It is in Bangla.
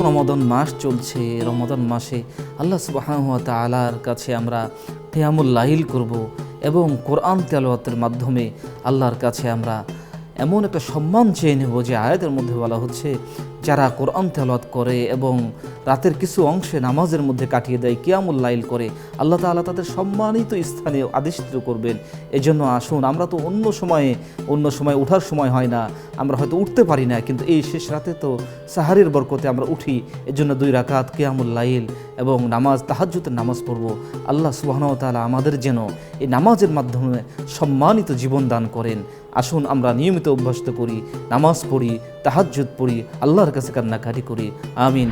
রমাদান মাস চলছে। রমাদান মাসে আল্লাহ সুবহানাহু ওয়া তাআলার কাছে আমরা কিয়ামুল লাইল করব এবং কোরআন তেলাওয়াতের মাধ্যমে আল্লাহর কাছে আমরা এমন একটা সম্মান চেয়ে নেব যে আয়াতের মধ্যে বলা হচ্ছে যারা কোরআন তেলাওয়াত করে এবং রাতের কিছু অংশে নামাজের মধ্যে কাটিয়ে দেয়, কিয়ামুল লাইল করে, আল্লাহ তাআলা তাদের সম্মানিত স্থানে আদিষ্টিত করবেন। এজন্য আসুন, আমরা তো অন্য সময় ওঠার সময় হয় না, আমরা হয়তো উঠতে পারি না, কিন্তু এই শেষ রাতে তো সাহারির বরকতে আমরা উঠি। এজন্য 2 রাকাত কিয়ামুল লাইল এবং নামাজ, তাহাজ্জুদের নামাজ পড়ব। আল্লাহ সুবহানাহু ওয়া তাআলা আমাদের যেন এই নামাজের মাধ্যমে সম্মানিত জীবন দান করেন। আসুন আমরা নিয়মিত অভ্যস্ত করি, নামাজ পড়ি, তাহাজ্জুদ পড়ি, আল্লাহর কাছে কান্নাকাটি করি। আমিন।